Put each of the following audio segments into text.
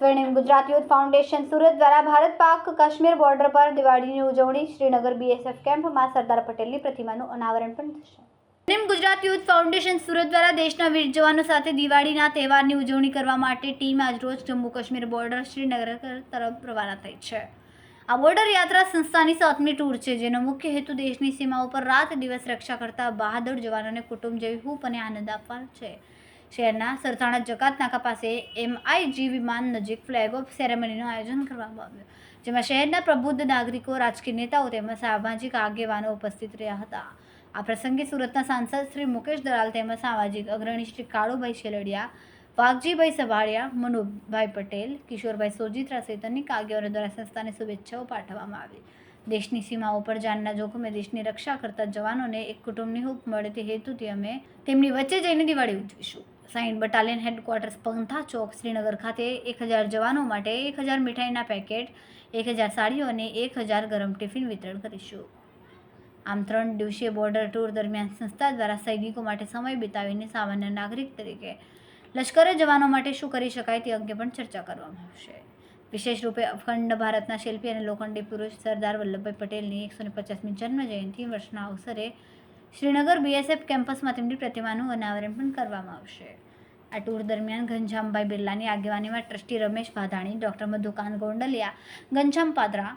સ્વર્ણિમ Gujarat youth foundation Surat દ્વારા ભારત પાક Kashmir border પર દિવાળીની ઉજવણી શ્રીનગર બીએસએફ કેમ્પમાં સરદાર પટેલની પ્રતિમાનું અનાવરણ પણ થશે। સ્વર્ણિમ ગુજરાત યુથ ફાઉન્ડેશન સુરત દ્વારા દેશના વીર જવાનો સાથે દિવાળીના તહેવારની ઉજવણી કરવા માટે ટીમ આજરોજ જમ્મુ કાશ્મીર બોર્ડર શ્રીનગર તરફ રવાના થઈ છે। આ બોર્ડર યાત્રા સંસ્થાની 7મી ટૂર છે, જેનો મુખ્ય હેતુ દેશની સીમાઓ પર રાત દિવસ રક્ષા કરતા બહાદુર જવાનોને કુટુંબ જેવી હૂંફ અને આનંદ આપવાનો છે। શહેરના સરથાણા જકાત નાકા પાસે MIG વિમાન નજીક ફ્લેગ ઓફ સેરેમનીનું આયોજન કરવામાં આવ્યું, જેમાં શહેરના પ્રબુદ્ધ નાગરિકો, રાજકીય નેતાઓ તેમજ સામાજિક આગેવાનો ઉપસ્થિત રહ્યા હતા। આ પ્રસંગે સુરતના સાંસદ શ્રી મુકેશ દલાલ તેમજ સામાજિક અગ્રણી શ્રી કાળુભાઈ શેલડિયા, વાઘજીભાઈ સભાડિયા, મનુભાઈ પટેલ, કિશોરભાઈ સોજીત્રા સહિત અનેક આગેવાનો દ્વારા સંસ્થાને શુભેચ્છાઓ પાઠવવામાં આવી। દેશની સીમાઓ પર જાનના જોખમે દેશની રક્ષા કરતા જવાનોને એક કુટુંબની હૂંફ મળે તે હેતુથી અમે તેમની વચ્ચે જઈને દિવાળી ઉજવીશું। 60 બટાલિયન હેડક્વાર્ટર્સ પંથા ચોક શ્રીનગર ખાતે 1000 જવાનો માટે 1000 મીઠાઈના પેકેટ, 1000 સાડીઓ અને 1000 ગરમ ટિફિન વિતરણ કરીશું। આમ 3 દિવસીય બોર્ડર ટૂર દરમિયાન સંસ્થા દ્વારા સૈનિકો માટે સમય વિતાવીને સામાન્ય નાગરિક તરીકે લશ્કરે જવાનો માટે શું કરી શકાય તે અંગે પણ ચર્ચા કરવામાં આવશે। વિશેષ રૂપે અખંડ ભારતના શિલ્પી અને લોખંડી પુરુષ સરદાર વલ્લભભાઈ પટેલની 150મી જન્મ જયંતિ વર્ષના અવસરે શ્રીનગર બીએસએફ કેમ્પસમાં તેમની પ્રતિમાનું અનાવરણ પણ કરવામાં આવશે। આ ટૂર દરમિયાન ઘનશ્યામભાઈ બિરલાની આગેવાનીમાં trustee Ramesh Bhadhani, doctor Madhukant Gondaliya, Ghanshyam Padra,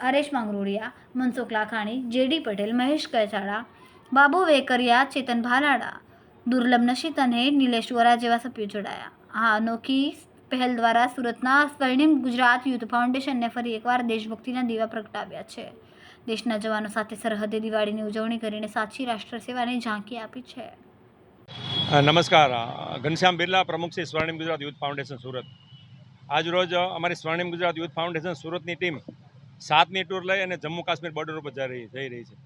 Haresh Mangroliya, Mansukh Lakhani, JD Patel, Mahesh Kachada, Babu Vekariya, Chetan Bhalada, Durlabh Nashit અને નિલેશ વોરા જેવા સભ્યો જોડાયા। આ અનોખી પહેલ દ્વારા સુરતના સ્વર્ણિમ ગુજરાત યુથ ફાઉન્ડેશનને ફરી એકવાર દેશભક્તિના દીવા પ્રગટાવ્યા છે। દેશના જવાનો સાથે સરહદે દિવાળીની ઉજવણી કરીને સાચી રાષ્ટ્ર સેવાની ઝાંકી આપી છે। નમસ્કાર, ઘનશ્યામ બિરલા, પ્રમુખ શ્રી સ્વર્ણિમ ગુજરાત યુથ ફાઉન્ડેશન સુરત। આજરોજ અમારી સ્વર્ણિમ ગુજરાત યુથ ફાઉન્ડેશન સુરતની ટીમ 7મી ટૂર લઈ અને જમ્મુ કાશ્મીર બોર્ડર ઉપર જઈ રહી છે।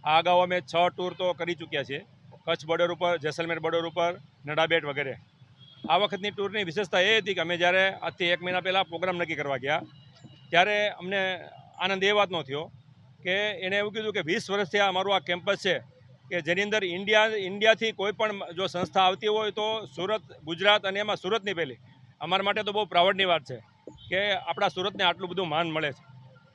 આ અગાઉ અમે 6 ટૂર તો કરી ચૂક્યા છીએ, કચ્છ બોર્ડર ઉપર, જેસલમેર બોર્ડર ઉપર, નડાબેટ વગેરે। આ વખતની ટૂરની વિશેષતા એ હતી કે અમે જ્યારે આજથી 1 મહિના પહેલાં પ્રોગ્રામ નક્કી કરવા ગયા ત્યારે અમને આનંદ એ વાતનો થયો કે એણે એવું કીધું કે 20 વર્ષથી અમારું આ કેમ્પસ છે કે જેની અંદર ઇન્ડિયાથી કોઈ પણ જો સંસ્થા આવતી હોય તો સુરત, ગુજરાત અને એમાં સુરતની પહેલી અમારા માટે તો બહુ પ્રાઉડની વાત છે કે આપણા સુરતને આટલું બધું માન મળે છે।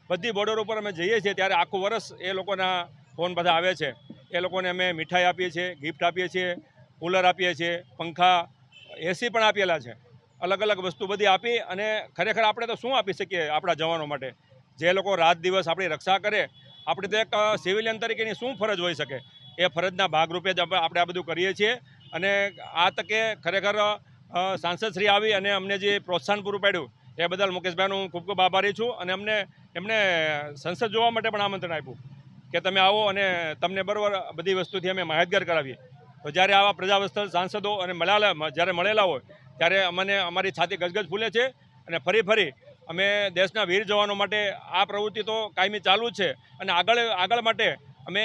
બધી બોર્ડર ઉપર અમે જઈએ છીએ ત્યારે આખું વર્ષ એ લોકોના ફોન બધા આવે છે, એ લોકોને અમે મીઠાઈ આપીએ છીએ, ગિફ્ટ આપીએ છીએ, કૂલર આપીએ છીએ, પંખા, AC પણ આપેલા છે, અલગ અલગ વસ્તુ બધી આપી અને ખરેખર આપણે તો શું આપી શકીએ આપણા જવાનો માટે, જે લોકો રાત દિવસ આપણી રક્ષા કરે। આપણે તો એક સિવિલિયન તરીકેની શું ફરજ હોઈ શકે, એ ફરજના ભાગરૂપે જ આપણે આ બધું કરીએ છીએ। અને આ તકે ખરેખર સાંસદશ્રી આવી અને અમને જે પ્રોત્સાહન પૂરું પાડ્યું એ બદલ મુકેશભાઈનું હું ખૂબ ખૂબ આભારી છું। અને એમણે સંસદ જોવા માટે પણ આમંત્રણ આપ્યું કે તમે આવો અને તમને બરાબર બધી વસ્તુથી અમે માહિતગાર કરાવીએ। તો જ્યારે આવા પ્રજાવત્સલ સાંસદો અને જ્યારે મળેલા હોય ત્યારે અમને અમારી છાતી ગજગજ ફૂલે છે અને ફરી અમે દેશના વીર જવાનો માટે આ પ્રવૃત્તિ તો કાયમી ચાલુ જ છે અને આગળ માટે અમે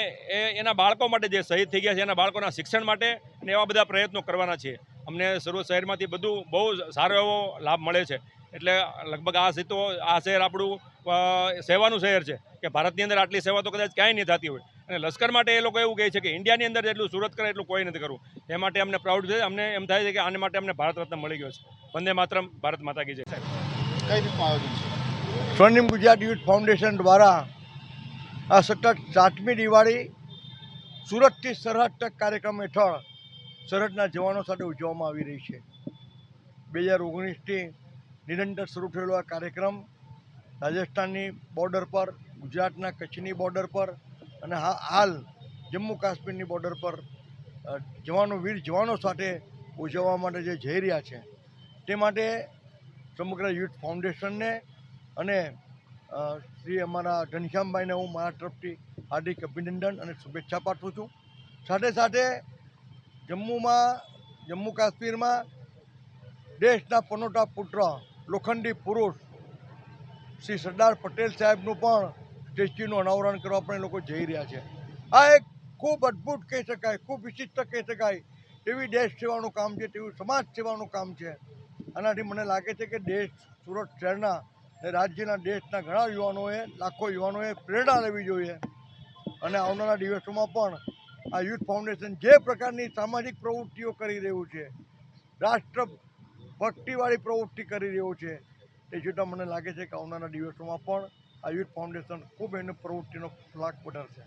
એના બાળકો માટે જે શહીદ થઈ ગયા છે એના બાળકોના શિક્ષણ માટે અને એવા બધા પ્રયત્નો કરવાના છીએ। અમને સુરત શહેરમાંથી બધું બહુ સારો એવો લાભ મળે છે, એટલે લગભગ આ શહેર આપણું સેવાનું શહેર છે કે ભારતની અંદર આટલી સેવા તો કદાચ ક્યાંય નહીં થતી હોય। અને લશ્કર માટે એ લોકો એવું કહે છે કે ઇન્ડિયાની અંદર જેટલું સુરત કરે એટલું કોઈ નથી કરવું, એ માટે અમને પ્રાઉડ છે। અમને એમ થાય છે કે આને માટે અમને ભારત રત્ન મળી ગયો છે। વંદે માતરમ, ભારત માતા કી જય। સાહેબ, કઈ રીતનું આયોજન છે? સ્વર્ણિમ ગુજરાત યુથ ફાઉન્ડેશન દ્વારા આ સતત 7મી દિવાળી સુરતથી સરહદ તક કાર્યક્રમ હેઠળ સરહદના જવાનો સાથે ઉજવવામાં આવી રહી છે। 2019થી નિરંતર શરૂ થયેલો આ કાર્યક્રમ રાજસ્થાનની બોર્ડર પર, ગુજરાતના કચ્છની બોર્ડર પર અને હાલ જમ્મુ કાશ્મીરની બોર્ડર પર વીર જવાનો સાથે ઉજવવા માટે જે જઈ રહ્યા છે તે માટે સમગ્ર યુથ ફાઉન્ડેશનને અને શ્રી અમારા ઘનશ્યામભાઈને હું મારા તરફથી હાર્દિક અભિનંદન અને શુભેચ્છા પાઠવું છું। સાથે જમ્મુ કાશ્મીરમાં દેશના પનોતા પુત્ર, લોખંડી પુરુષ શ્રી સરદાર પટેલ સાહેબનું પણ સ્ટેચ્યુનું અનાવરણ કરવા પણ એ લોકો જઈ રહ્યા છે। આ એક ખૂબ અદ્ભુત કહી શકાય, ખૂબ વિશિષ્ટ કહી શકાય એવી દેશ સેવાનું કામ છે, તેવું સમાજ સેવાનું કામ છે। આનાથી મને લાગે છે કે સુરત શહેરના રાજ્યના દેશના ઘણા યુવાનોએ, લાખો યુવાનોએ પ્રેરણા લેવી જોઈએ અને આવનારા દિવસોમાં પણ આ યુથ ફાઉન્ડેશન જે પ્રકારની સામાજિક પ્રવૃત્તિઓ કરી રહ્યું છે, રાષ્ટ્ર ભક્તિવાળી પ્રવૃત્તિ કરી રહ્યું છે, એ જોતાં મને લાગે છે કે આવનારા દિવસોમાં પણ આ યુથ ફાઉન્ડેશન ખૂબ એની પ્રવૃત્તિનો લાગ વધારશે.